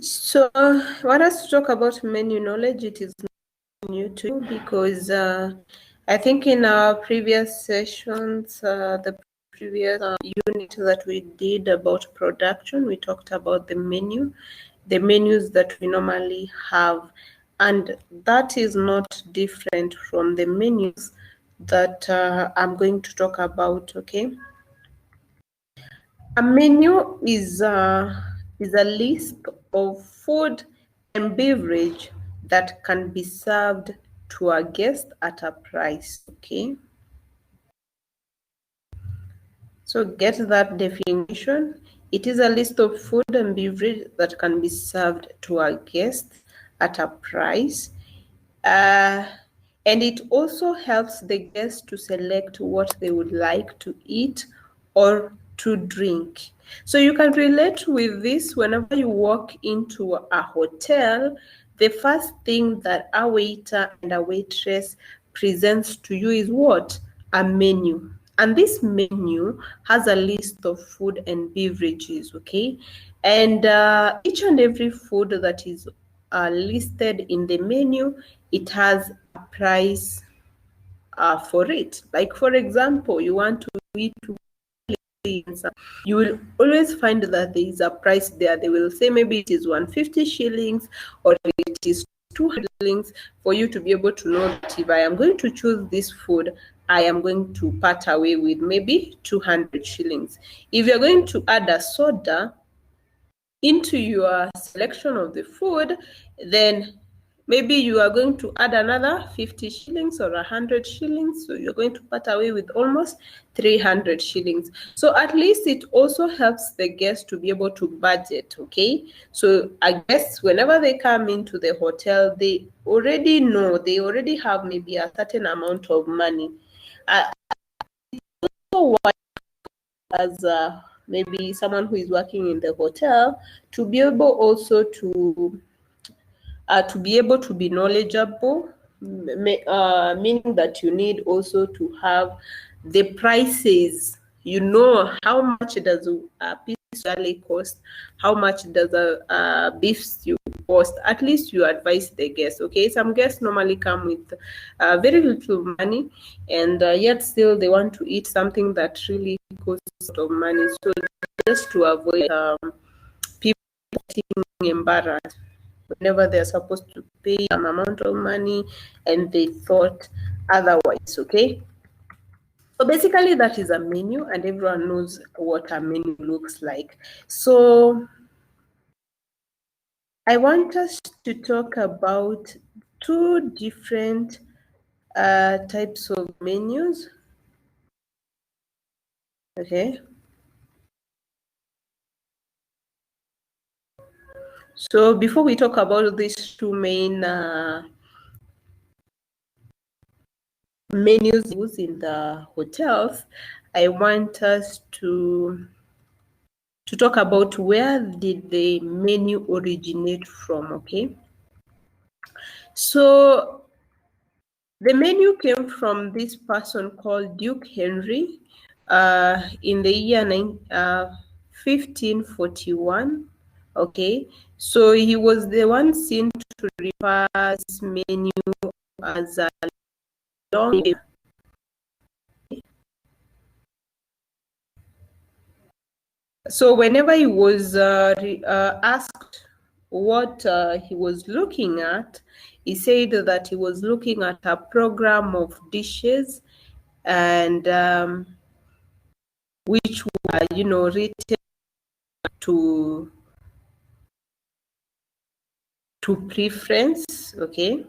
So I want us to talk about menu knowledge. It is new to you because I think in our previous sessions, the previous unit that we did about production, we talked about the menu, the menus that we normally have, and that is not different from the menus that I'm going to talk about. Okay, a menu is a list of food and beverage that can be served to a guest at a price. Okay, so get that definition. It is a list of food and beverage that can be served to a guest at a price. And it also helps the guests to select what they would like to eat or to drink. So you can relate with this whenever you walk into a hotel. The first thing that a waiter and a waitress presents to you is what? A menu. And this menu has a list of food and beverages, okay? And each and every food that is listed in the menu, it has a price for it. Like, for example, you want to eat, you will always find that there is a price there. They will say maybe it is 150 shillings or it is 200 shillings, for you to be able to know that if I am going to choose this food, I am going to part away with maybe 200 shillings. If you're going to add a soda into your selection of the food, then maybe you are going to add another 50 shillings or 100 shillings. So you're going to part away with almost 300 shillings. So at least it also helps the guests to be able to budget, okay? So I guess whenever they come into the hotel, they already know, they already have maybe a certain amount of money. So as maybe someone who is working in the hotel, to be able also to be able to be knowledgeable, meaning that you need also to have the prices. You know how much does a piece usually cost, how much does a beef stew cost. At least you advise the guests, okay? Some guests normally come with very little money, and yet still they want to eat something that really costs a lot of money. So just to avoid people getting embarrassed whenever they're supposed to pay an amount of money and they thought otherwise, okay? So basically that is a menu, and everyone knows what a menu looks like. So I want us to talk about two different types of menus, okay? So before we talk about these two main menus used in the hotels, I want us to talk about where did the menu originate from, okay? So the menu came from this person called Duke Henry in the year 1541, okay? So he was the one seen to refer this menu as a long. So whenever he was asked what he was looking at, he said that he was looking at a program of dishes, and which were, written to preference, okay?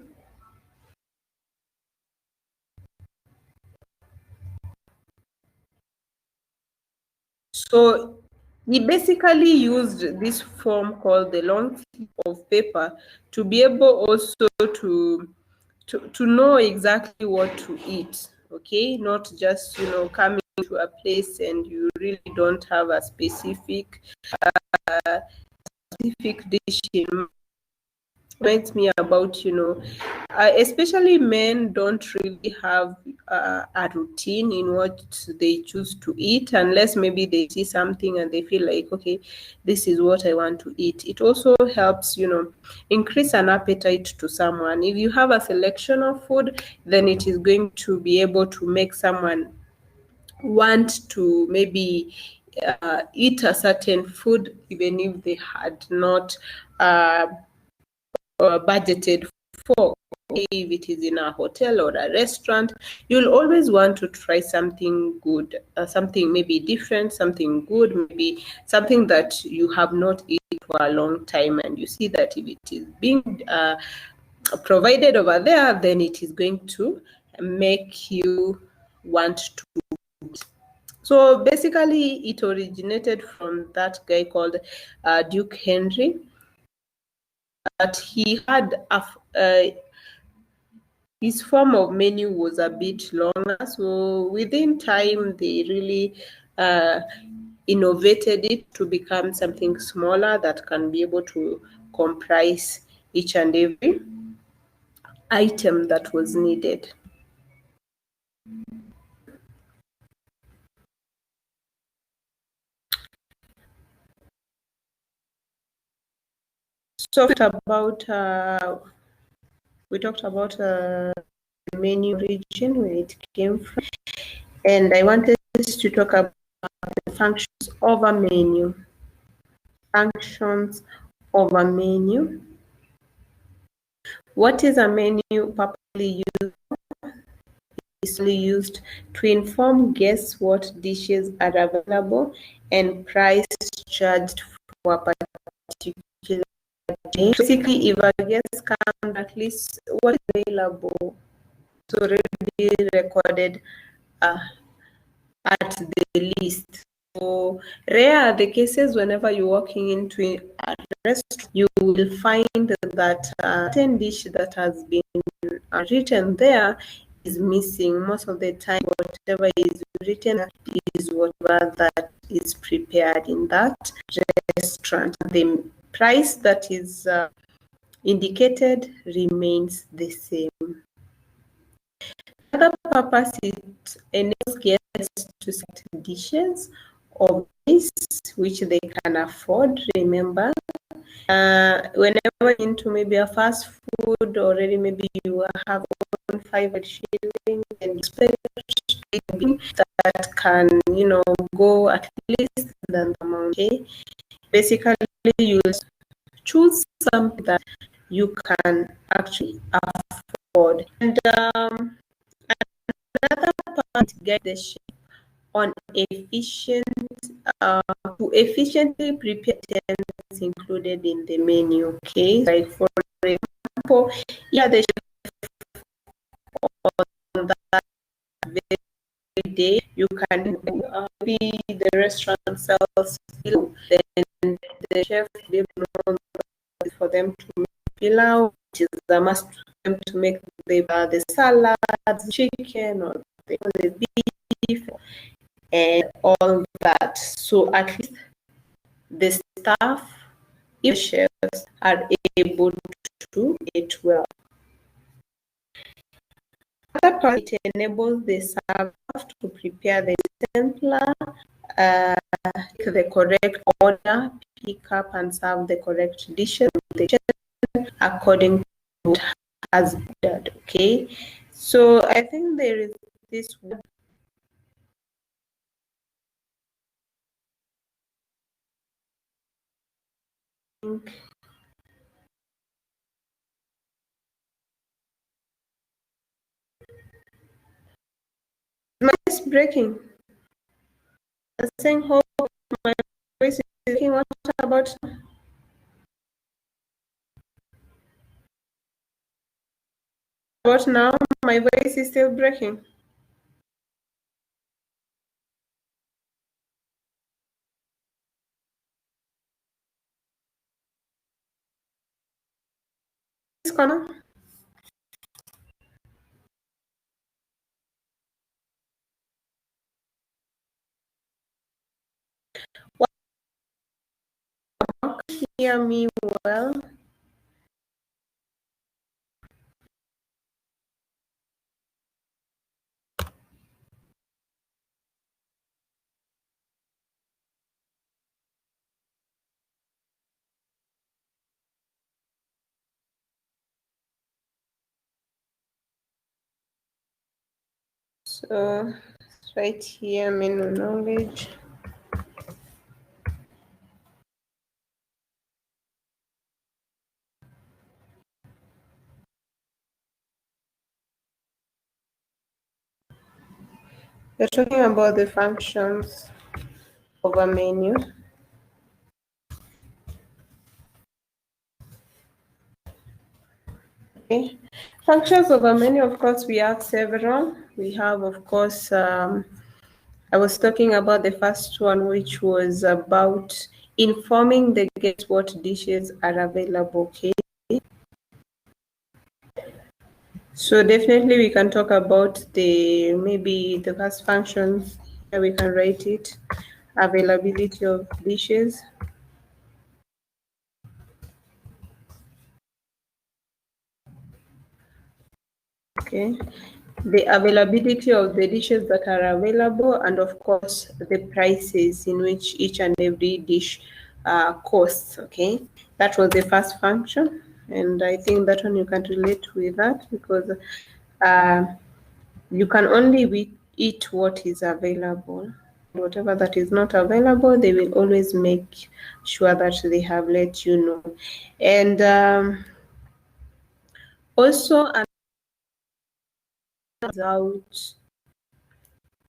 So he basically used this form called the long slip of paper to be able also to know exactly what to eat, okay? Not just, coming to a place and you really don't have a specific dish in mind. reminds me about, especially men don't really have a routine in what they choose to eat, unless maybe they see something and they feel like, okay, this is what I want to eat. It also helps, increase an appetite to someone. If you have a selection of food, then it is going to be able to make someone want to maybe eat a certain food, even if they had not budgeted for. If it is in a hotel or a restaurant, you'll always want to try something good, something maybe different, something good, maybe something that you have not eaten for a long time, and you see that if it is being provided over there, then it is going to make you want to. So basically, it originated from that guy called Duke Henry. But he had his form of menu was a bit longer. So within time, they really innovated it to become something smaller that can be able to comprise each and every item that was needed. So we talked about the menu region, where it came from, and I wanted to talk about the functions of a menu. Functions of a menu. What is a menu properly used? Is used to inform guests what dishes are available and price charged for a particular day. Basically, if a guest comes, at least what is available, it's already recorded at the list. So rare are the cases whenever you're walking into a restaurant, you will find that a certain dish that has been written there is missing. Most of the time, whatever is written is whatever that is prepared in that restaurant. The price that is indicated remains the same. Another purpose is enables guests to select dishes or ways which they can afford. Remember, whenever into maybe a fast food, already maybe you have on 5 shillings and expect that can, go at least than the amount. Okay? Basically, you choose something that you can actually afford. And another part, get the shape on efficient to efficiently prepare items included in the menu. Okay, like for example, the chef on that very day, you can be the restaurant sells pillau, then the chef will know for them to make pillau, which is a must for them to make the salads, chicken, or the beef, and all that. So at least the staff, if the chefs are able to eat well. Another part, it enables the staff to prepare the simpler, the correct order, pick up and serve the correct dishes according to what has been done. Okay, so I think there is this one. My voice breaking. I'm saying, hope my voice is breaking. What about now? My voice is still breaking. This corner. Hear me well? So right here, menu knowledge. We're talking about the functions of a menu. Okay. Functions of a menu, of course, we have several. We have, of course, I was talking about the first one, which was about informing the guests what dishes are available. Okay. So definitely we can talk about maybe the first functions. Here we can write it. Availability of dishes. Okay. The availability of the dishes that are available, and of course the prices in which each and every dish costs. Okay, that was the first function, and I think that one you can relate with that because uh, you can only eat what is available. Whatever that is not available, they will always make sure that they have let you know. And also, out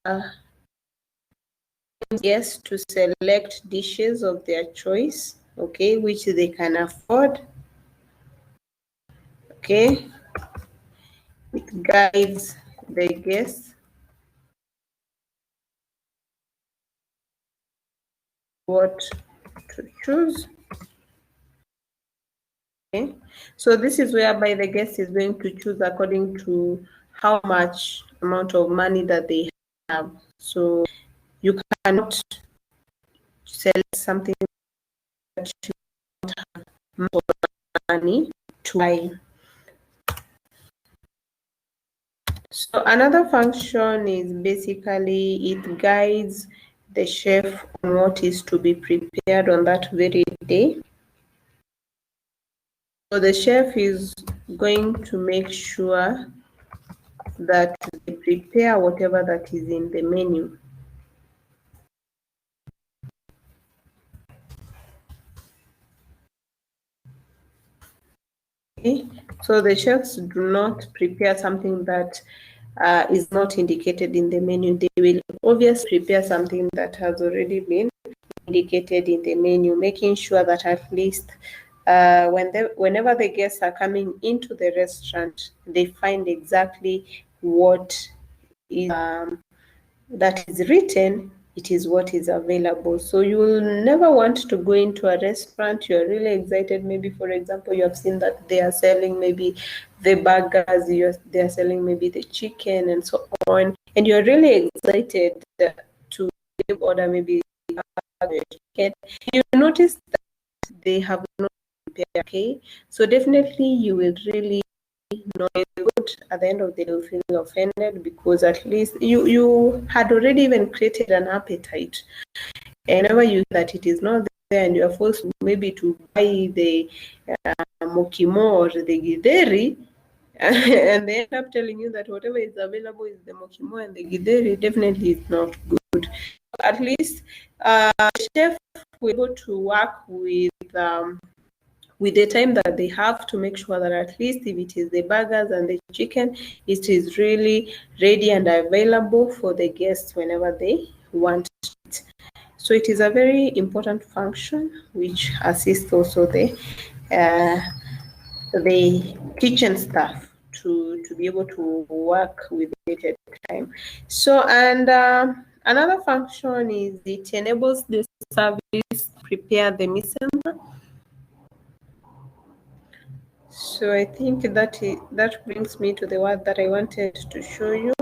uh, yes, to select dishes of their choice, okay, which they can afford. Okay, it guides the guests what to choose. Okay, so this is whereby the guest is going to choose according to how much amount of money that they have. So you cannot select something that you don't have more money to buy. So another function is basically it guides the chef on what is to be prepared on that very day. So the chef is going to make sure that they prepare whatever that is in the menu. Okay? So the chefs do not prepare something that is not indicated in the menu. They will obviously prepare something that has already been indicated in the menu, making sure that at least whenever the guests are coming into the restaurant, they find exactly what is that is written, it is what is available. So you will never want to go into a restaurant, you're really excited. Maybe, for example, you have seen that they are selling maybe the burgers, they are selling maybe the chicken and so on. And you're really excited to order maybe chicken. You notice that they have not prepared, okay? So definitely you will really not good. At the end of the day, you feel offended because at least you had already even created an appetite. And whenever you that it is not there and you are forced maybe to buy the mokimo or the gideri, and they end up telling you that whatever is available is the mokimo and the gideri, definitely is not good. At least the chef will be able to work with the time that they have to make sure that at least if it is the burgers and the chicken, it is really ready and available for the guests whenever they want it. So it is a very important function which assists also the kitchen staff to be able to work with limited time. So and another function is it enables the service prepare the mise en place. So I think that brings me to the word that I wanted to show you.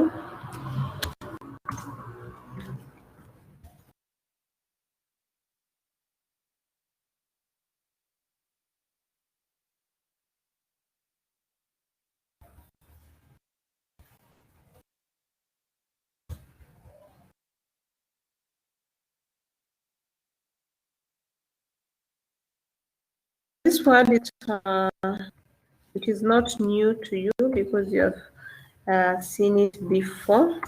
This word it is not new to you because you have seen it before.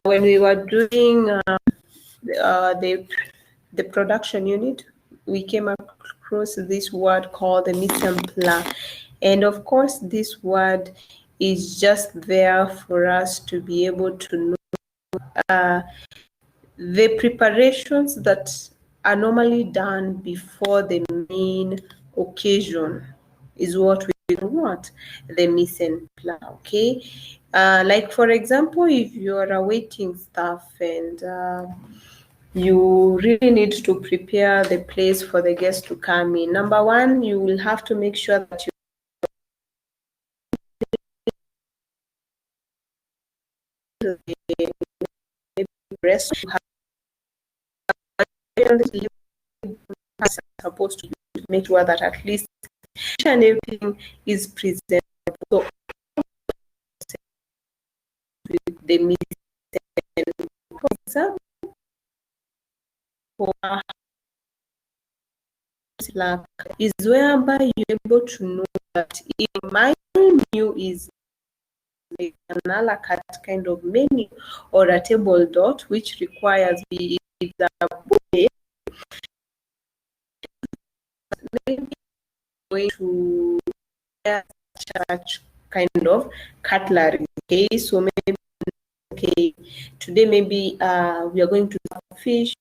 when we were doing the production unit, we came across this word called the mise en place. And of course, this word is just there for us to be able to know the preparations that are normally done before the main occasion is what we want, the mise en place, okay? Like for example, if you're awaiting stuff and you really need to prepare the place for the guests to come in. Number one, you will have to make sure that you rest supposed to make sure that at least each and everything is present. So the mission, for example, for Slack is whereby you're able to know that if my menu is like an a la carte kind of menu or a table dot, which requires the buffet, maybe going to church kind of cutlery. Okay, so maybe today maybe we are going to have fish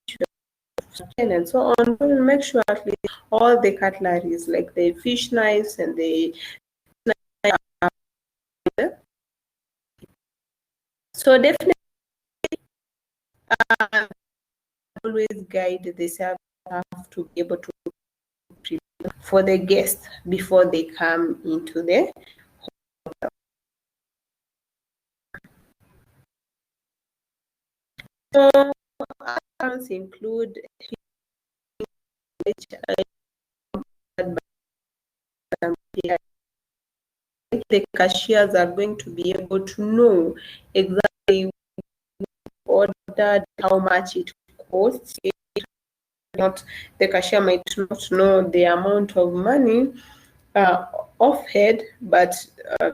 and so on. We'll make sure at least all the cutleries like the fish knives and the so definitely always guide the server to be able to prepare for the guests before they come into the hotel. So accounts include the cashiers are going to be able to know exactly ordered, how much it costs. Not the cashier might not know the amount of money off head, but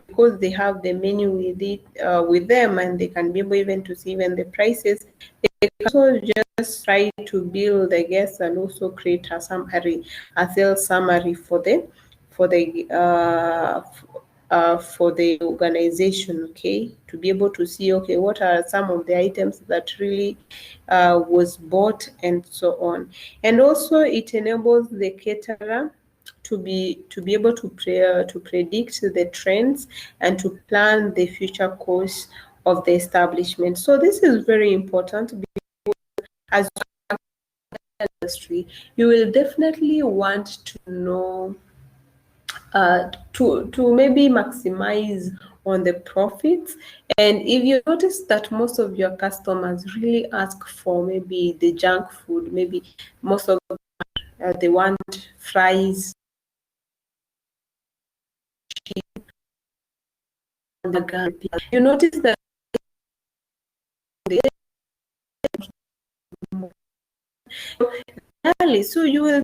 because they have the menu with it with them, and they can be able even to see even the prices, they can also just try to bill the guests and also create a summary, a sales summary for the for the organization, okay, to be able to see, okay, what are some of the items that really was bought and so on. And also it enables the caterer to be able to predict the trends and to plan the future course of the establishment. So this is very important because as industry, you will definitely want to know to maybe maximize on the profits. And if you notice that most of your customers really ask for maybe the junk food, maybe most of them they want fries, you notice that so you will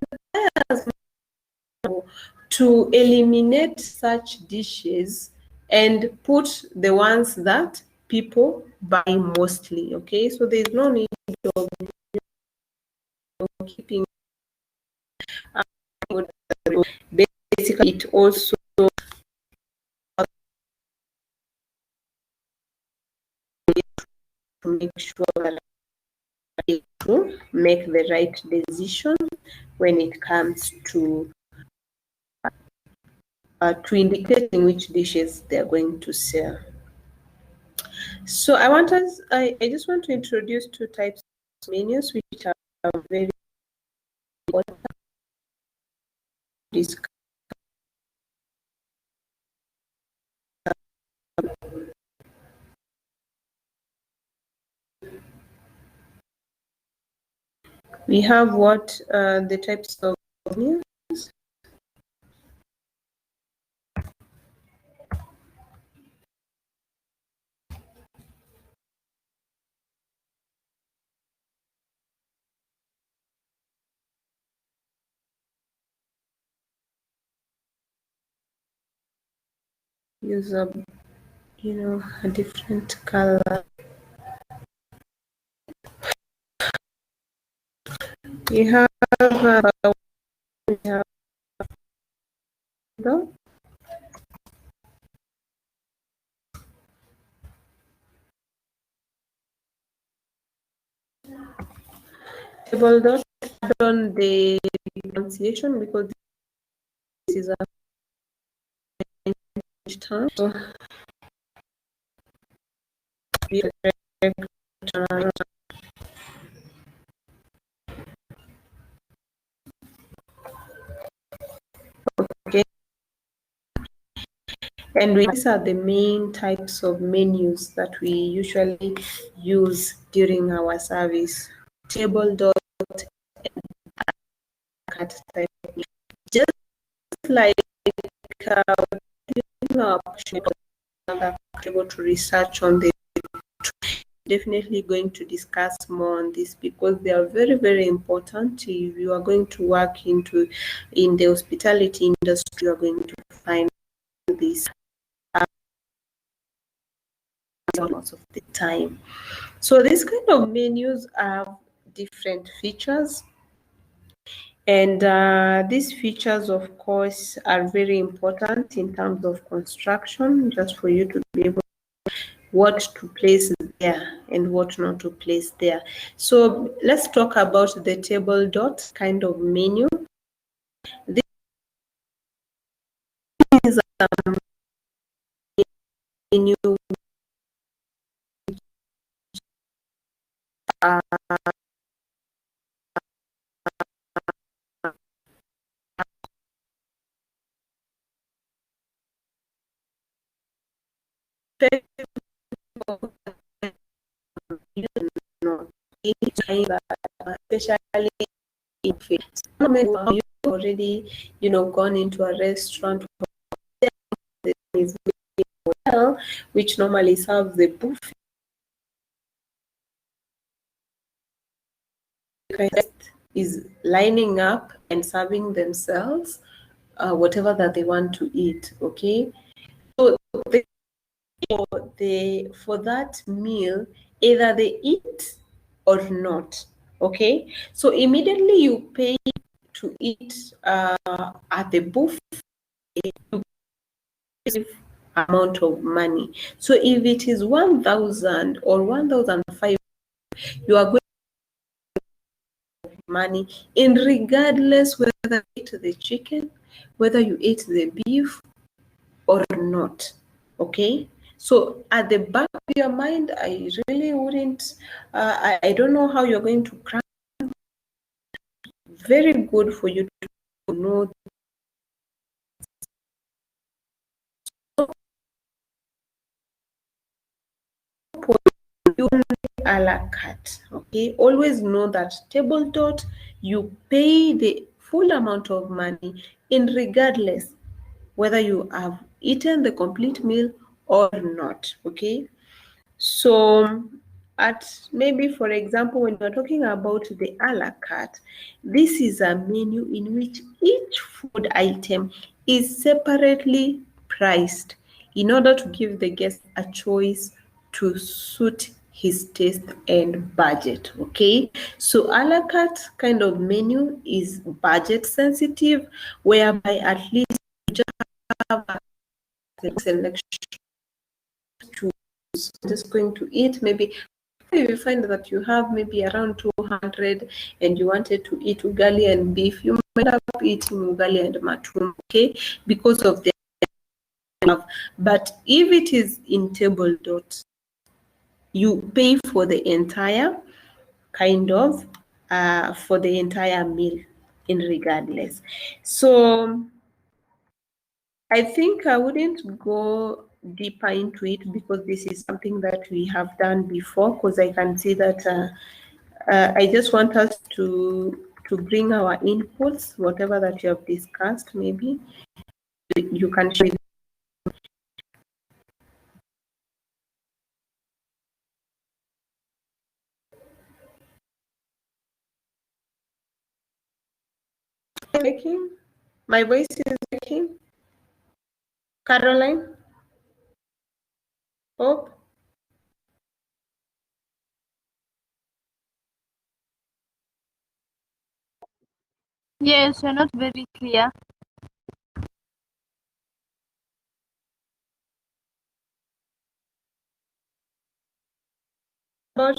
to eliminate such dishes and put the ones that people buy mostly. Okay, so there's no need of keeping basically it also to make sure that to make the right decision when it comes to indicating which dishes they're going to sell. So I just want to introduce two types of menus which are very important. We have what the types of menus. Use a different color. We have we have the table dot. On the pronunciation because this is a term. So we okay. And these are the main types of menus that we usually use during our service. Table dot cut type. Just like our able to research on the definitely going to discuss more on this because they are very, very important. If you are going to work in the hospitality industry, you are going to find this most of the time. So these kind of menus have different features. And these features, of course, are very important in terms of construction, just for you to be able what to place there and what not to place there. So let's talk about the table dot kind of menu. This is a menu especially if it's you already gone into a restaurant which normally serves the buffet is lining up and serving themselves whatever that they want to eat. Okay, so for that meal, either they eat or not. Okay, so immediately you pay to eat at the buffet, you receive amount of money. So if it is 1,000 or 1,500, you are going money in regardless whether you eat the chicken, whether you eat the beef or not. Okay, so at the back of your mind, I really wouldn't I don't know how you're going to crack. Very good for you to know you a la carte. Okay, always know that table dot you pay the full amount of money in regardless whether you have eaten the complete meal or not. Okay, so at maybe for example when you're talking about the a la carte, this is a menu in which each food item is separately priced in order to give the guest a choice to suit his taste and budget. Okay, so a la carte kind of menu is budget sensitive, whereby at least you just have a selection to just going to eat. Maybe if you find that you have maybe around 200 and you wanted to eat ugali and beef, you might up eating ugali and matum, okay, because of the but if it is in table dot, you pay for the entire kind of for the entire meal in regardless. So I think I wouldn't go deeper into it because this is something that we have done before, because I can see that I just want us to bring our inputs, whatever that you have discussed. Maybe you can share. Making my voice is making. Caroline, Hope. Yes, you're not very clear. About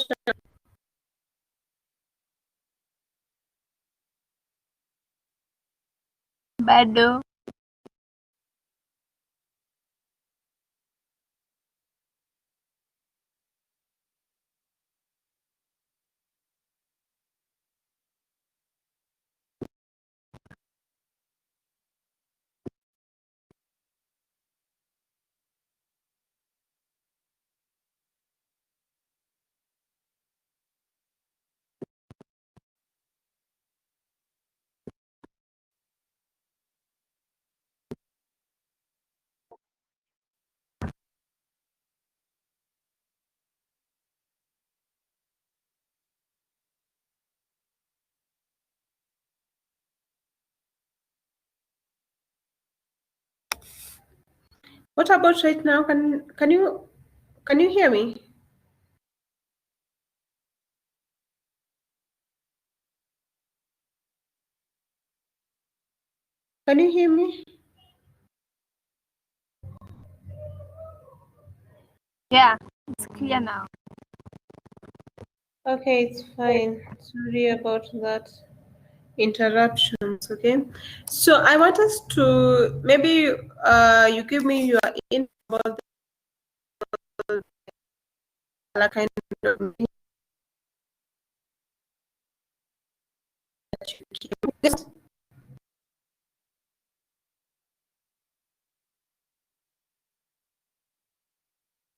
Bado. what about right now? Can you hear me? Can you hear me? Yeah, it's clear now. Okay, it's fine. Sorry about that interruptions. Okay, so I want us to maybe you give me your in about the kind of menu that you keep.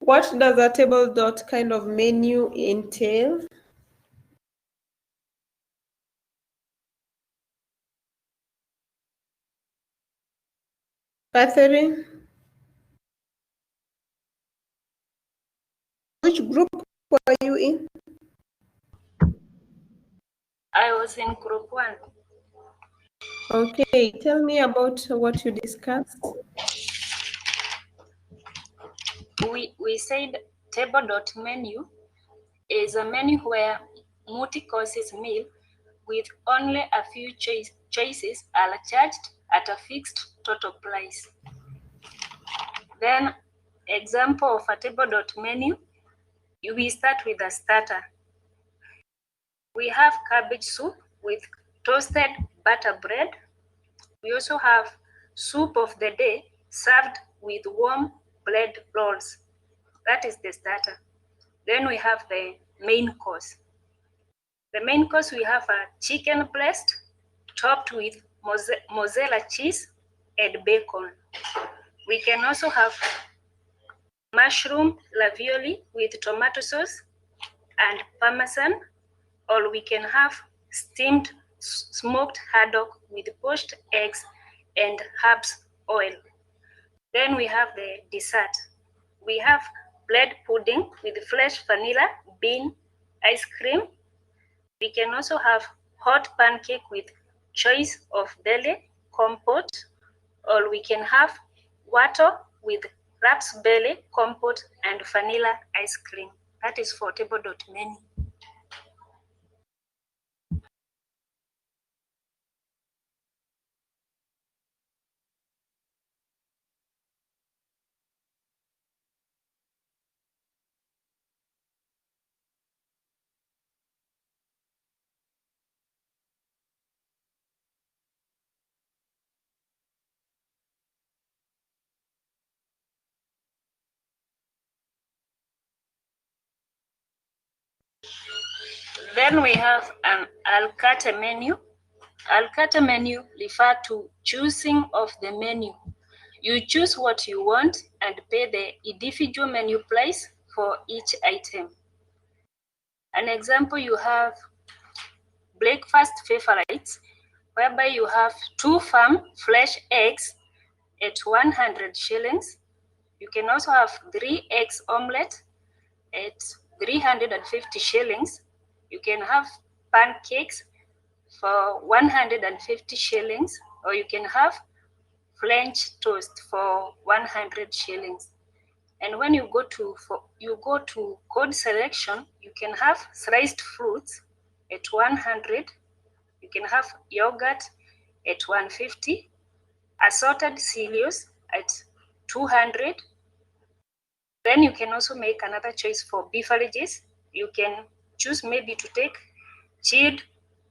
What does a table dot kind of menu entail? Catherine, which group were you in? I was in group 1. Okay, tell me about what you discussed. We said table.menu is a menu where multi-courses meal with only a few choices are charged at a fixed total price. Then, example of a table.menu, we start with a starter. We have cabbage soup with toasted butter bread. We also have soup of the day served with warm bread rolls. That is the starter. Then we have the main course. The main course, we have a chicken breast topped with mozzarella cheese and bacon. We can also have mushroom ravioli with tomato sauce and parmesan, or we can have steamed smoked haddock with poached eggs and herbs oil. Then we have the dessert. We have bread pudding with fresh vanilla bean ice cream. We can also have hot pancake with choice of belly compote, or we can have water with raspberry compote and vanilla ice cream. That is for table.menu. Then we have an a la carte menu. A la carte menu refer to choosing of the menu. You choose what you want and pay the individual menu price for each item. An example, you have breakfast favorites, whereby you have 2 farm fresh eggs at 100 shillings. You can also have 3 eggs omelette at 350 shillings. You can have pancakes for 150 shillings, or you can have French toast for 100 shillings. And when you go to code selection, you can have sliced fruits at 100. You can have yogurt at 150, assorted cereals at 200. Then you can also make another choice for beverages. You can choose maybe to take chilled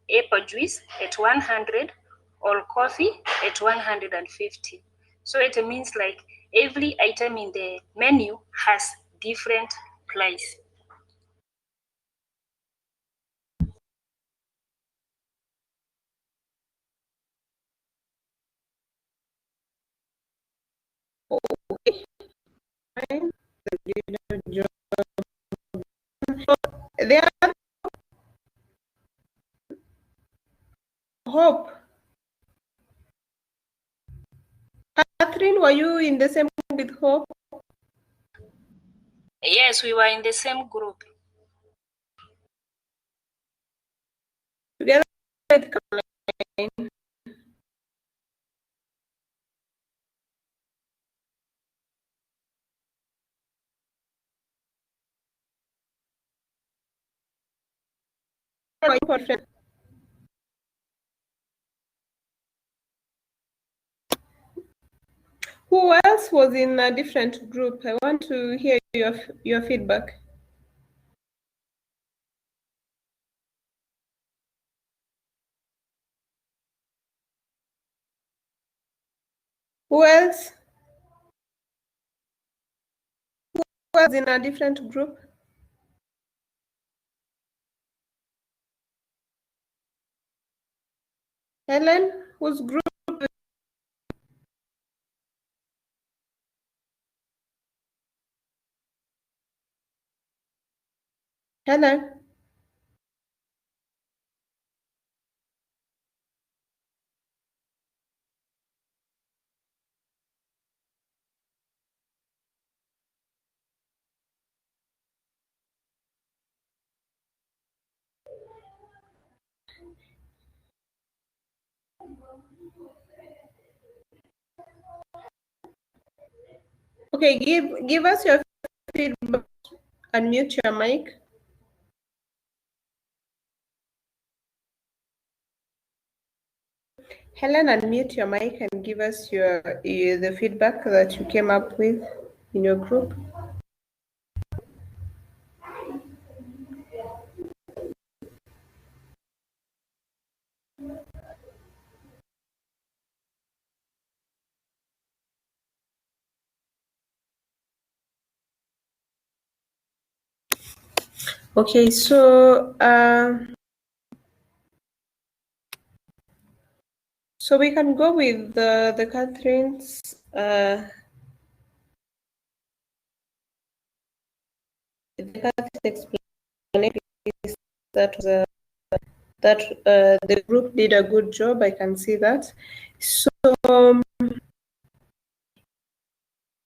apple juice at 100 or coffee at 150. So it means like every item in the menu has different price. Okay. There, Hope. Catherine, were you in the same group with Hope? Yes, we were in the same group. Together with Caroline. Who else was in a different group? I want to hear your feedback. Who else? Who was in a different group? Helen, whose group? Helen. Okay, give us your feedback. Unmute your mic. Helen, unmute your mic and give us the feedback that you came up with in your group. Okay, so we can go with the Catherine's explanation that the group did a good job. I can see that. So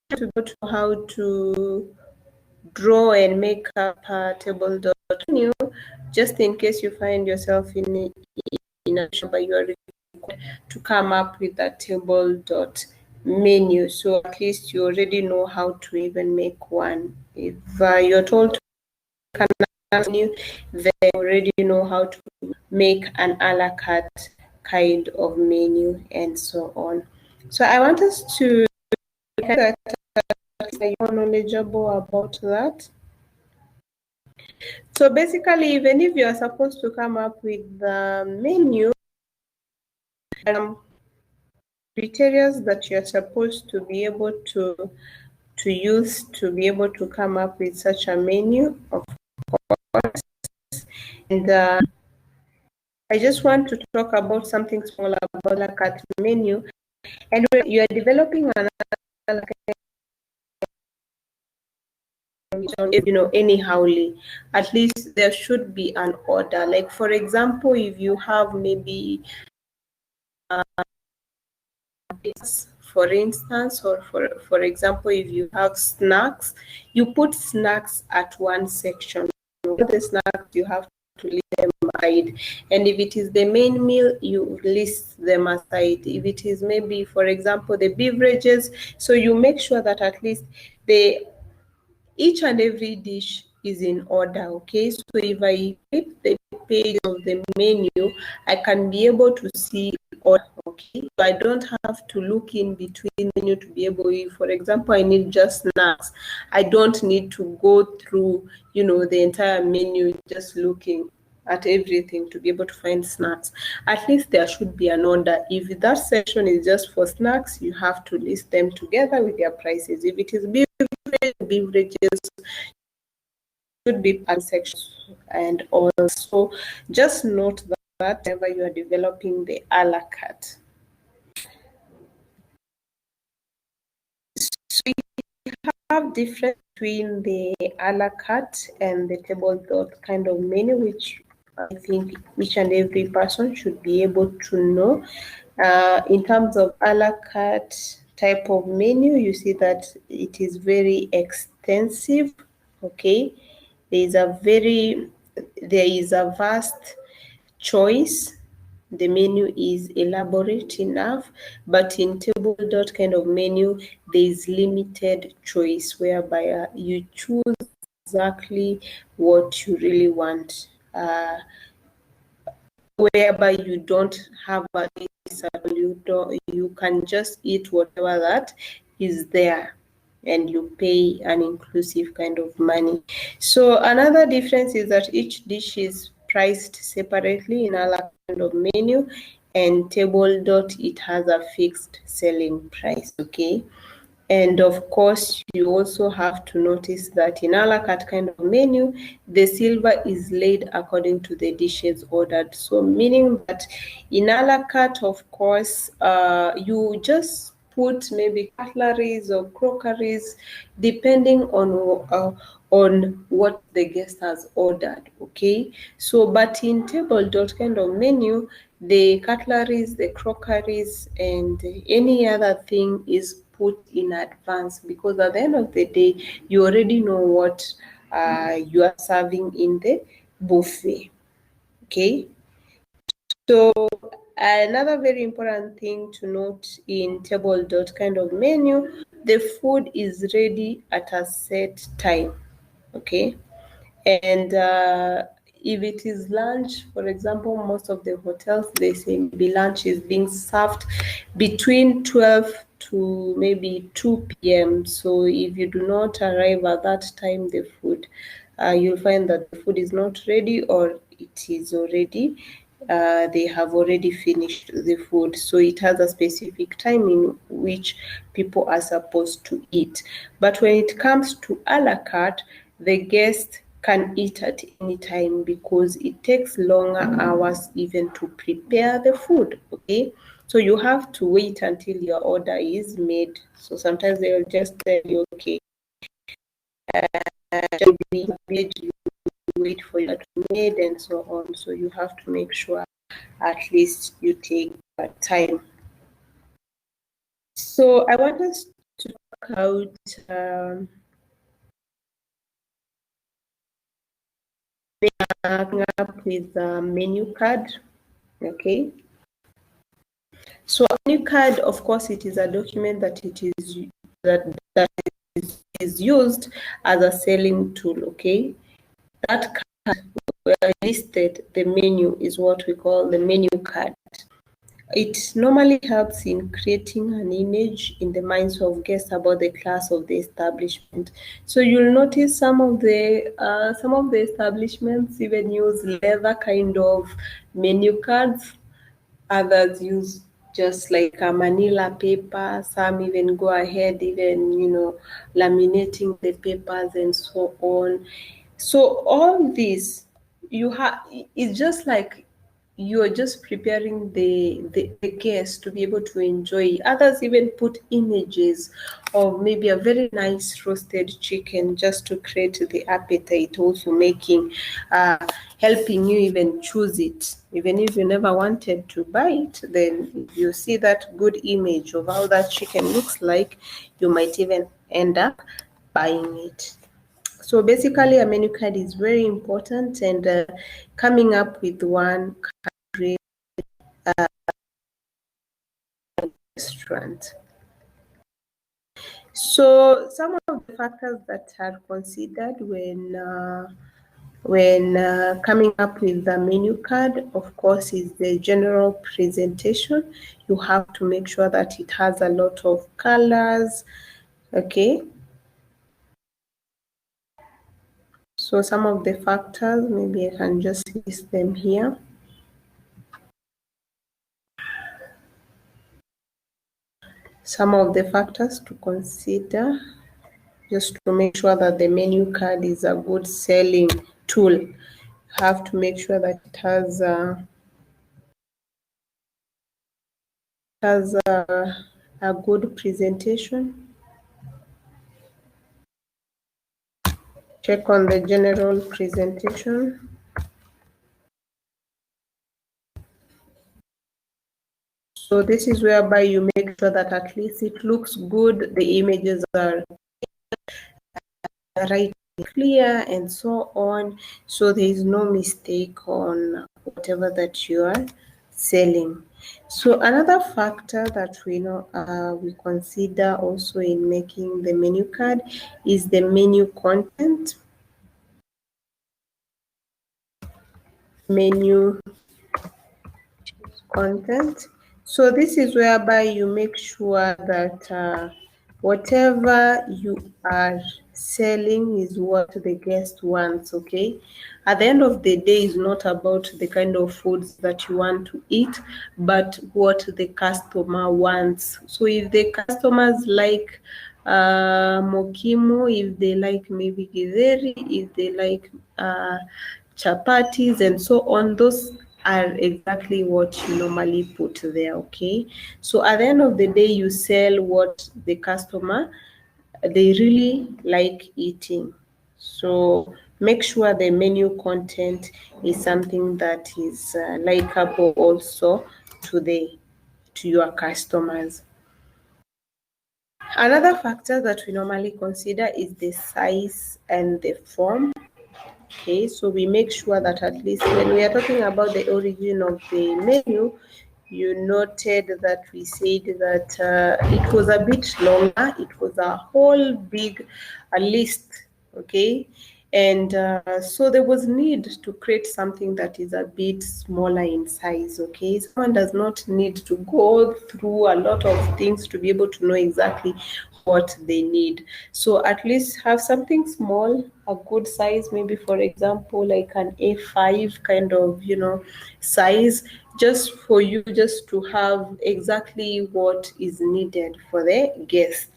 to go to how to draw and make up a table dot menu, just in case you find yourself in a but you are required to come up with that table dot menu. So at least you already know how to even make one. If you're told to make an menu, then you already know how to make an a la carte kind of menu and so on. So I want us to that you're knowledgeable about that. So basically, even if you're supposed to come up with the menu, criteria that you're supposed to be able to use to be able to come up with such a menu, of course. And I just want to talk about something small about a cat menu. And when you are developing an anyhowly, at least there should be an order. Like for example, if you have maybe for instance, or for example, if you have snacks, you put snacks at one section. The snacks you have to list them aside, and if it is the main meal, you list them aside. If it is maybe, for example, the beverages, so you make sure that at least each and every dish is in order. Okay, so if I flip the page of the menu, I can be able to see order. Okay, so I don't have to look in between menu to be able, if, for example, I need just snacks, I don't need to go through, the entire menu just looking at everything to be able to find snacks. At least there should be an order. If that section is just for snacks, you have to list them together with their prices. If it is beverages, should be per section. And also just note that whenever you are developing the a la carte. So you have difference between the a la carte and the tabletop kind of menu, which I think each and every person should be able to know. In terms of a la carte type of menu, you see that it is very extensive. Okay, there is a vast choice. The menu is elaborate enough, but in tabletop kind of menu, there is limited choice whereby you choose exactly what you really want. Whereby you don't have a you can just eat whatever that is there, and you pay an inclusive kind of money. So another difference is that each dish is priced separately in a la kind of menu, and tabletop it has a fixed selling price. Okay. And of course, you also have to notice that in a la carte kind of menu, the silver is laid according to the dishes ordered. So meaning that in a la carte, of course, you just put maybe cutleries or crockeries, depending on what the guest has ordered. Okay, so but in tabletop kind of menu, the cutleries, the crockeries, and any other thing is put in advance, because at the end of the day, you already know what you are serving in the buffet. Okay, so another very important thing to note in tabletop kind of menu, the food is ready at a set time. Okay, and if it is lunch, for example, most of the hotels, they say maybe lunch is being served between 12 to maybe 2 p.m. So if you do not arrive at that time, the food, you'll find that the food is not ready, or it is already, they have already finished the food. So it has a specific time in which people are supposed to eat. But when it comes to a la carte, the guest can eat at any time, because it takes longer hours even to prepare the food. Okay, so you have to wait until your order is made. So sometimes they'll just tell you, okay, you wait for your to be made, and so on. So you have to make sure at least you take that time. So I want us to talk about coming up with a menu card. Okay, so a menu card, of course, it is a document that is used as a selling tool. Okay, that card where listed the menu is what we call the menu card. It normally helps in creating an image in the minds of guests about the class of the establishment. So you'll notice some of the establishments even use leather kind of menu cards. Others use just like a manila paper. Some even go ahead, even laminating the papers and so on. So all this it's just like you're just preparing the guests to be able to enjoy. Others even put images of maybe a very nice roasted chicken just to create the appetite, also making helping you even choose it. Even if you never wanted to buy it, then if you see that good image of how that chicken looks like, you might even end up buying it. So basically, a menu card is very important, and coming up with one can restaurant. So some of the factors that are considered when when coming up with the menu card, of course, is the general presentation. You have to make sure that it has a lot of colors, okay? So some of the factors, maybe I can just list them here. Some of the factors to consider, just to make sure that the menu card is a good selling tool. You have to make sure that it has a good presentation. Check on the general presentation. So this is whereby you make sure that at least it looks good, the images are right, clear, and so on. So there is no mistake on whatever that you are selling. So another factor that we know we consider also in making the menu card is the menu content. Menu content. So this is whereby you make sure that whatever you are selling is what the guest wants, okay? At the end of the day, it's not about the kind of foods that you want to eat, but what the customer wants. So if the customers like mokimo, if they like maybe githeri, if they like chapatis and so on, those are exactly what you normally put there, okay? So at the end of the day, you sell what the customer, they really like eating. So make sure the menu content is something that is likable also to your customers. Another factor that we normally consider is the size and the form. Okay, so we make sure that at least when we are talking about the origin of the menu, you noted that we said that it was a bit longer. It was a whole big list, okay? And so there was need to create something that is a bit smaller in size, okay? Someone does not need to go through a lot of things to be able to know exactly what they need. So at least have something small, a good size, maybe for example, like an A5 kind of, size, just for you just to have exactly what is needed for the guest.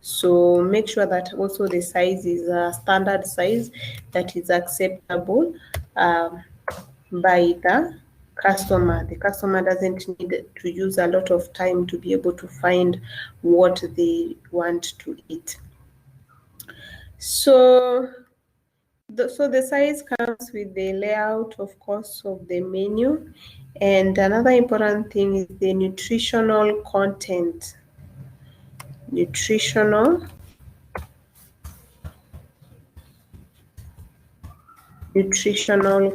So make sure that also the size is a standard size that is acceptable by the customer. The customer doesn't need to use a lot of time to be able to find what they want to eat. So the size comes with the layout, of course, of the menu. And another important thing is the nutritional content. Nutritional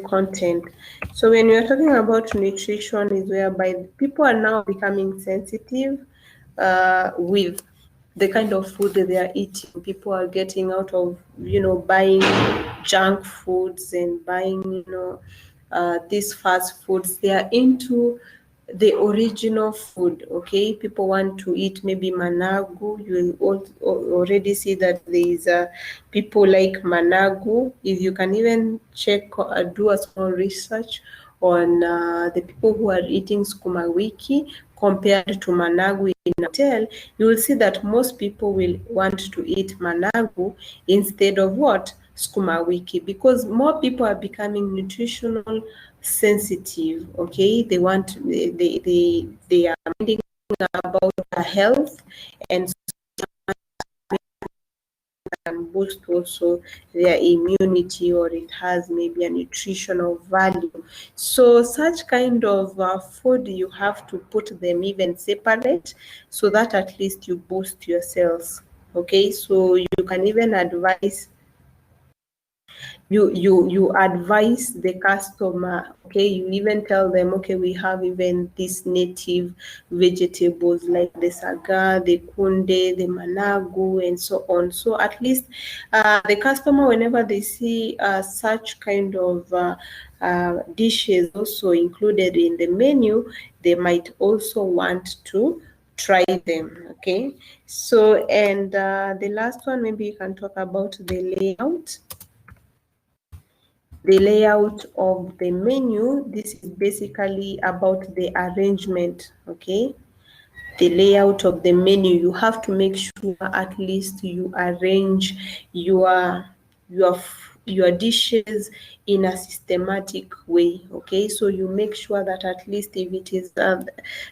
content. So when you're talking about nutrition, is whereby people are now becoming sensitive with the kind of food that they are eating. People are getting out of buying junk foods and buying these fast foods. They are into the original food, okay? People want to eat maybe managu. You will already see that there is people like managu. If you can even check do a small research on the people who are eating sukuma wiki compared to managu in a hotel, you will see that most people will want to eat managu instead of what? Sukuma wiki, because more people are becoming nutritional sensitive, okay? They are minding about their health, and can boost also their immunity, or it has maybe a nutritional value. So such kind of food, you have to put them even separate so that at least you boost your cells, okay? So you can even advise you advise the customer, okay, you even tell them, okay, we have even these native vegetables like the saga, the kunde, the managu, and so on. So at least the customer, whenever they see such kind of dishes also included in the menu, they might also want to try them. Okay, so and the last one, maybe you can talk about the layout. The layout of the menu, this is basically about the arrangement. Okay, the layout of the menu, you have to make sure at least you arrange your dishes in a systematic way. Okay, so you make sure that at least if it is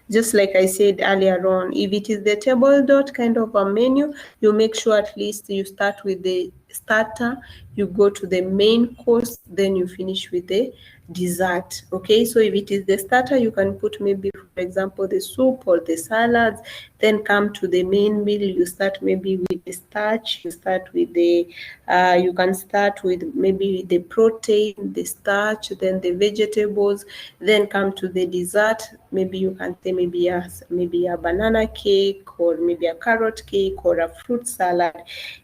just like I said earlier on, if it is the table dot kind of a menu, you make sure at least you start with the starter, you go to the main course, then you finish with the dessert. Okay, so if it is the starter, you can put maybe, for example, the soup or the salads, then come to the main meal, you start maybe with the starch, you start with the you can start with maybe the protein, the starch, then the vegetables, then come to the dessert. Maybe you can say maybe a banana cake, or maybe a carrot cake, or a fruit salad,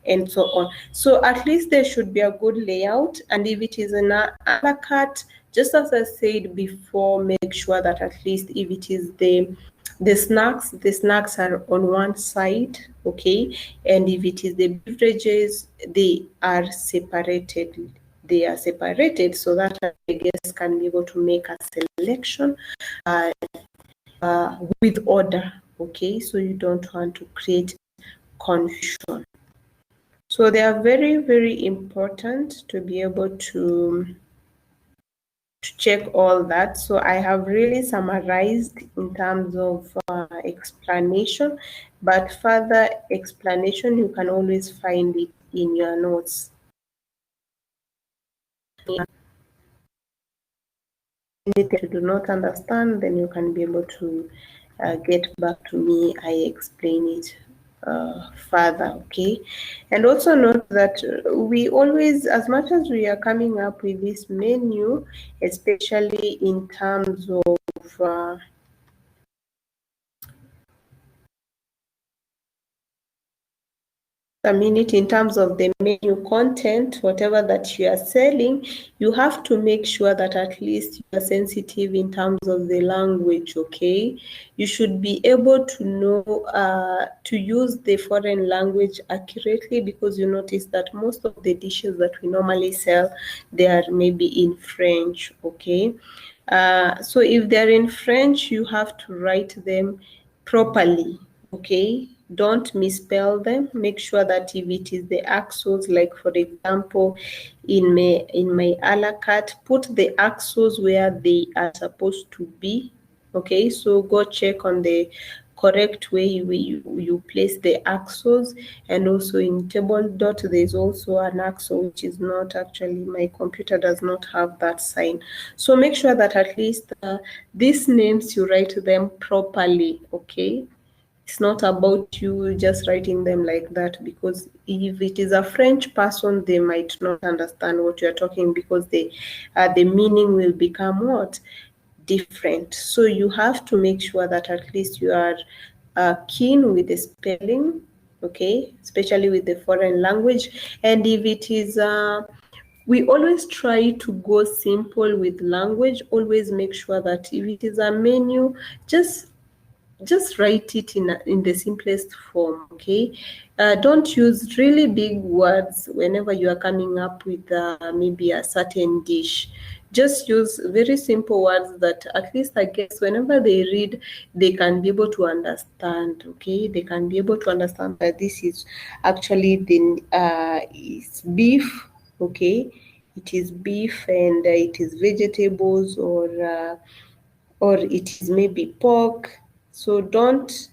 and so on. So at least there should be a good layout. And if it is an a la carte, just as I said before, make sure that at least if it is the snacks are on one side. Okay, and if it is the beverages, they are separated. So that the guests can be able to make a selection with order. Okay, so you don't want to create confusion. So they are very, very important to be able to check all that. So I have really summarized in terms of explanation, but further explanation you can always find it in your notes. Anything you do not understand, then you can be able to get back to me. I explain it further. Okay, and also note that we always, as much as we are coming up with this menu, especially in terms of in terms of the menu content, whatever that you are selling, you have to make sure that at least you are sensitive in terms of the language. Okay, you should be able to know to use the foreign language accurately, because you notice that most of the dishes that we normally sell, they are maybe in French. Okay, so if they're in French, you have to write them properly. Okay, don't misspell them. Make sure that if it is the axos, like for example, in my a la carte, put the axos where they are supposed to be. Okay, so go check on the correct way you place the axos. And also in table dot, there's also an axo which is not actually, my computer does not have that sign. So make sure that at least these names you write them properly. Okay, it's not about you just writing them like that, because if it is a French person, they might not understand what you're talking, because the meaning will become what? Different. So you have to make sure that at least you are keen with the spelling, okay, especially with the foreign language. And if it is we always try to go simple with language. Always make sure that if it is a menu, just write it in the simplest form. Okay, don't use really big words whenever you are coming up with maybe a certain dish. Just use very simple words that at least, I guess, whenever they read, they can be able to understand. Okay, they can be able to understand that this is actually it's beef. Okay, it is beef, and it is vegetables, or it is maybe pork. So don't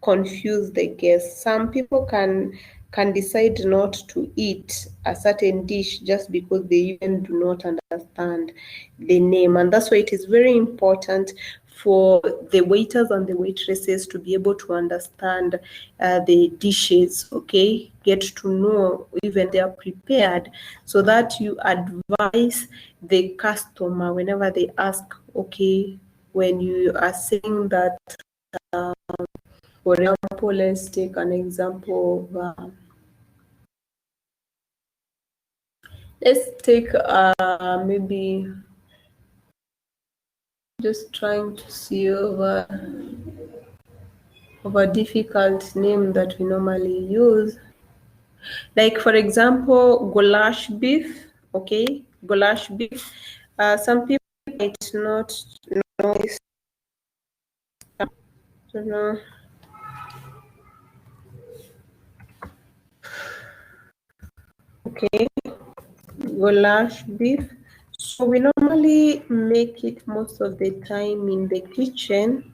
confuse the guests. Some people can decide not to eat a certain dish just because they even do not understand the name. And that's why it is very important for the waiters and the waitresses to be able to understand the dishes, okay? Get to know even they are prepared, so that you advise the customer whenever they ask, okay, when you are saying that, for example, let's take an example of, let's take maybe, just trying to see over of a difficult name that we normally use. Like, for example, goulash beef, okay? Goulash beef. Some people might not know this. I don't know. Okay, goulash beef. So we normally make it most of the time in the kitchen,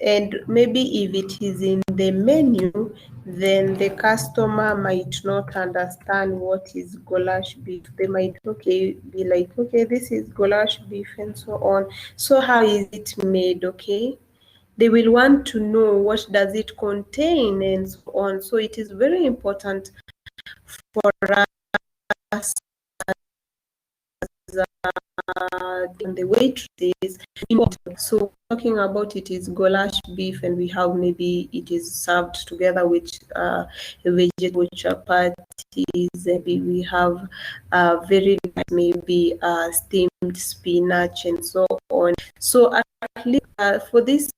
and maybe if it is in the menu, then the customer might not understand what is goulash beef. They might be like, okay, this is goulash beef and so on. So how is it made? Okay, they will want to know what does it contain and so on. So it is very important for us and the waitresses. So talking about it is goulash beef, and we have maybe it is served together with vegetable chapatis. Maybe we have very nice, maybe steamed spinach and so on. So at least for this,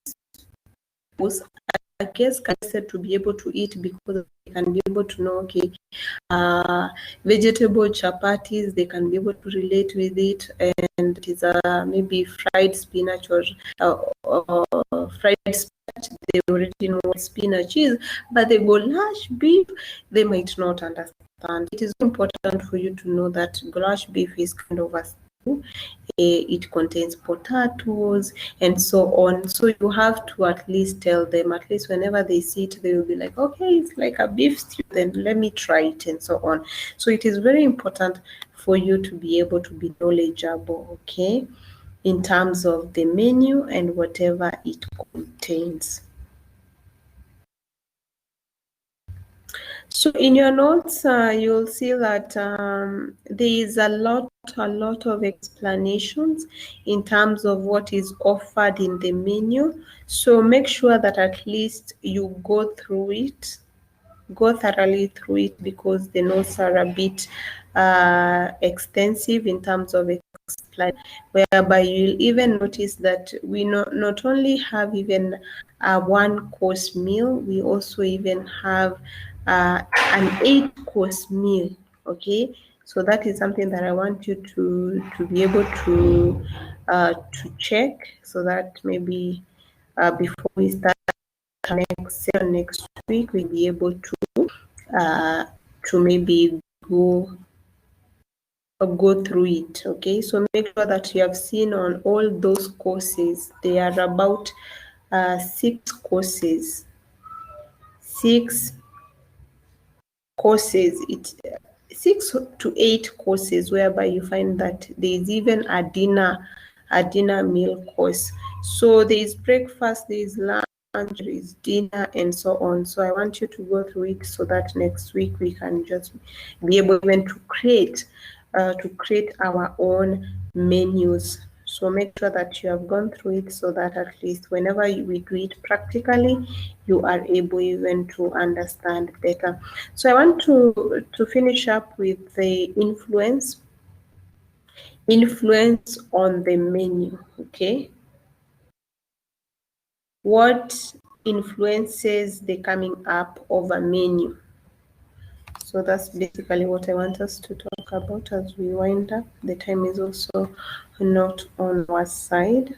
I guess I said to be able to eat, because they can be able to know, okay, vegetable chapatis, they can be able to relate with it, and it is maybe fried spinach or fried spinach. They already know what spinach is, but the goulash beef, they might not understand. It is important for you to know that goulash beef is kind of a stew. It contains potatoes and so on. So you have to at least tell them, at least whenever they see it, they will be like, okay, it's like a beef stew, then let me try it and so on. So it is very important for you to be able to be knowledgeable, okay, in terms of the menu and whatever it contains. So in your notes, you'll see that there is a lot of explanations in terms of what is offered in the menu. So make sure that at least you go through it, go thoroughly through it, because the notes are a bit extensive in terms of explain, whereby you'll even notice that we not only have even a 1-course meal, we also even have an 8-course meal. Okay, so that is something that I want you to be able to check, so that maybe before we start next week, we'll be able to maybe go through it. Okay, so make sure that you have seen on all those courses. They are about 6 courses. 6 courses. 6 to 8 courses, whereby you find that there is even a dinner meal course. So there is breakfast, there is lunch, there is dinner, and so on. So I want you to go through it, so that next week we can just be able even to create our own menus. So make sure that you have gone through it, so that at least whenever we do it practically, you are able even to understand better. So I want to finish up with the influence on the menu. Okay, what influences the coming up of a menu? So that's basically what I want us to talk about as we wind up. The time is also not on our side.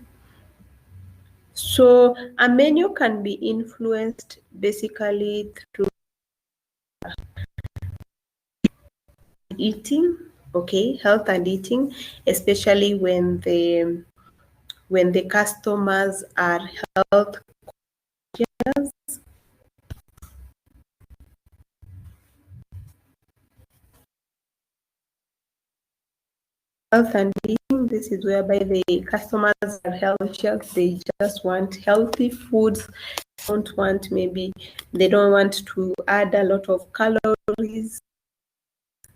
So a menu can be influenced basically through eating, okay, health and eating, especially when the customers are health conscious. health and eating. This is whereby the customers are health. They just want healthy foods. Don't want, maybe they don't want to add a lot of calories.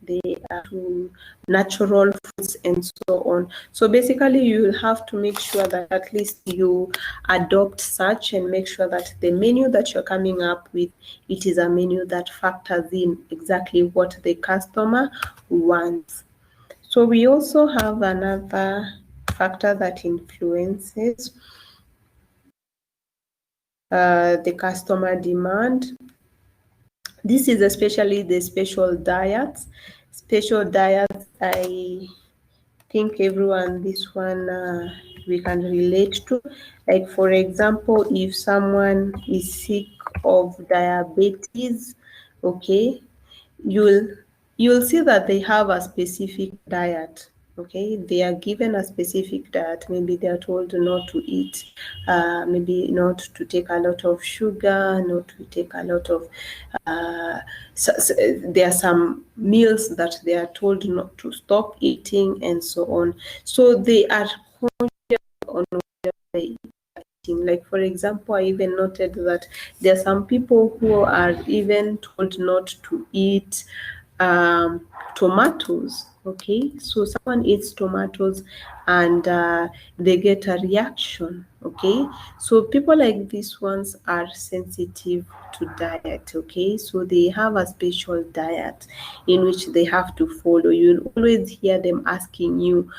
They are to natural foods and so on. So basically, you will have to make sure that at least you adopt such and make sure that the menu that you're coming up with, it is a menu that factors in exactly what the customer wants. So we also have another factor that influences the customer demand. This is especially the special diets. Special diets, I think everyone, this one we can relate to. Like, for example, if someone is sick of diabetes, okay, you'll see that they have a specific diet. Okay, they are given a specific diet. Maybe they are told not to eat, maybe not to take a lot of sugar, not to take a lot of there are some meals that they are told not to stop eating and so on. So they are conscious on what they eat. Like, for example, I even noted that there are some people who are even told not to eat tomatoes. Okay, so someone eats tomatoes and they get a reaction. Okay, so people like these ones are sensitive to diet. Okay, so they have a special diet in which they have to follow. You'll always hear them asking you,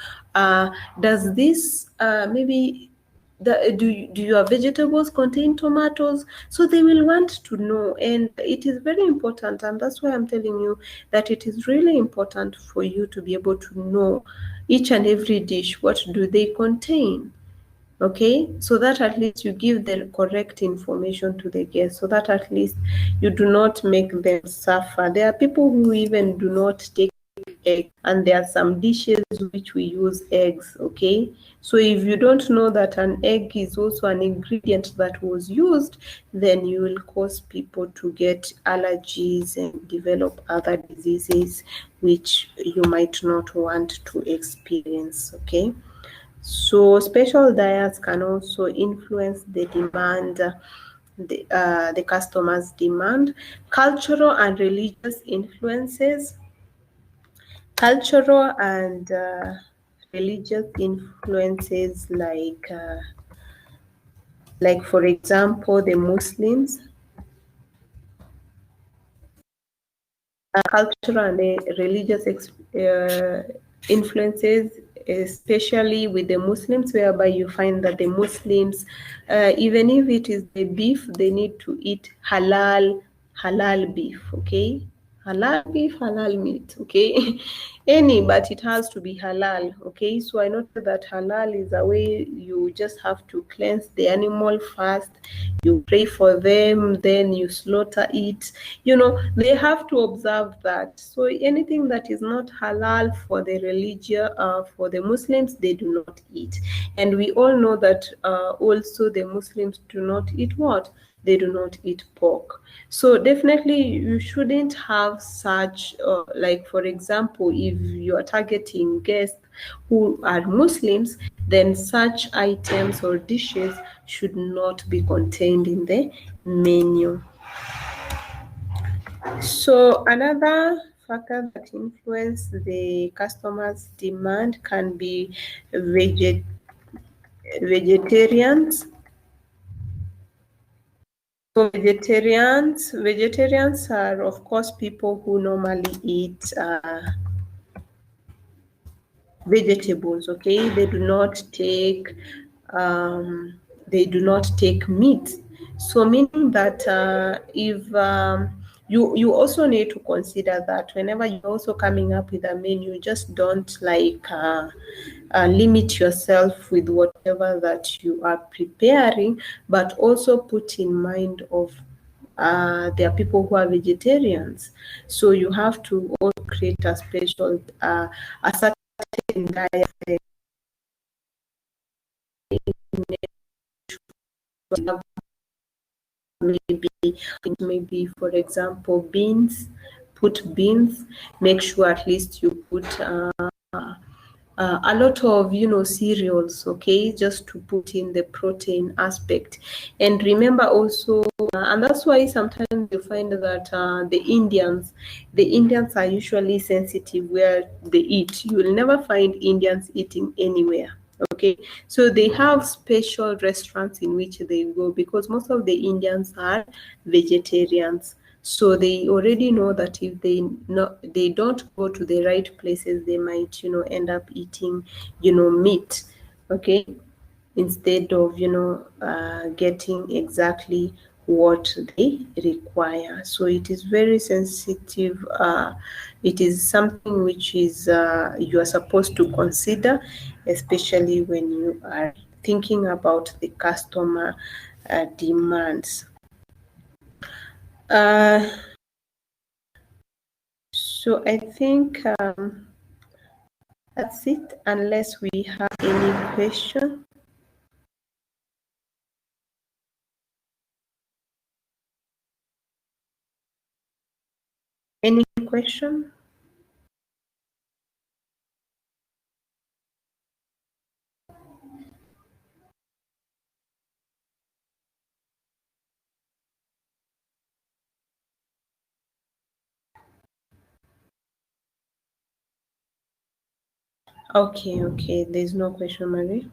does this maybe do your vegetables contain tomatoes? So they will want to know, and it is very important, and that's why I'm telling you that it is really important for you to be able to know each and every dish, what do they contain. Okay, so that at least you give the correct information to the guests, so that at least you do not make them suffer. There are people who even do not take egg, and there are some dishes which we use eggs. Okay, so if you don't know that an egg is also an ingredient that was used, then you will cause people to get allergies and develop other diseases which you might not want to experience. Okay, so special diets can also influence the demand, the customer's demand. Cultural and religious influences. Cultural and religious influences, like for example, the Muslims. Cultural and religious influences, especially with the Muslims, whereby you find that the Muslims, even if it is the beef, they need to eat halal beef. Okay, halal beef, halal meat. Okay, but it has to be halal. Okay, so I noted that halal is a way you just have to cleanse the animal first, you pray for them, then you slaughter it. They have to observe that. So anything that is not halal for the religion, for the Muslims, they do not eat. And we all know that also the Muslims do not eat what? They do not eat pork. So definitely you shouldn't have such, like for example, if you are targeting guests who are Muslims, then such items or dishes should not be contained in the menu. So another factor that influence the customer's demand can be vegetarians. So vegetarians are, of course, people who normally eat vegetables. Okay, they do not take meat. So meaning that if you also need to consider that whenever you're also coming up with a menu, just don't limit yourself with whatever that you are preparing, but also put in mind of there are people who are vegetarians. So you have to also create a special, a certain diet. Maybe for example beans, put beans. Make sure at least you put a lot of cereals, okay, just to put in the protein aspect. And remember also, and that's why sometimes you find that the Indians are usually sensitive where they eat. You will never find Indians eating anywhere. Okay, so they have special restaurants in which they go, because most of the Indians are vegetarians. So they already know that if they don't go to the right places, they might end up eating meat, okay, instead of getting exactly what they require. So it is very sensitive. It is something which is you are supposed to consider, especially when you are thinking about the customer demands. uh, so I think that's it, unless we have any question. Any question? Okay, there's no question, Marie.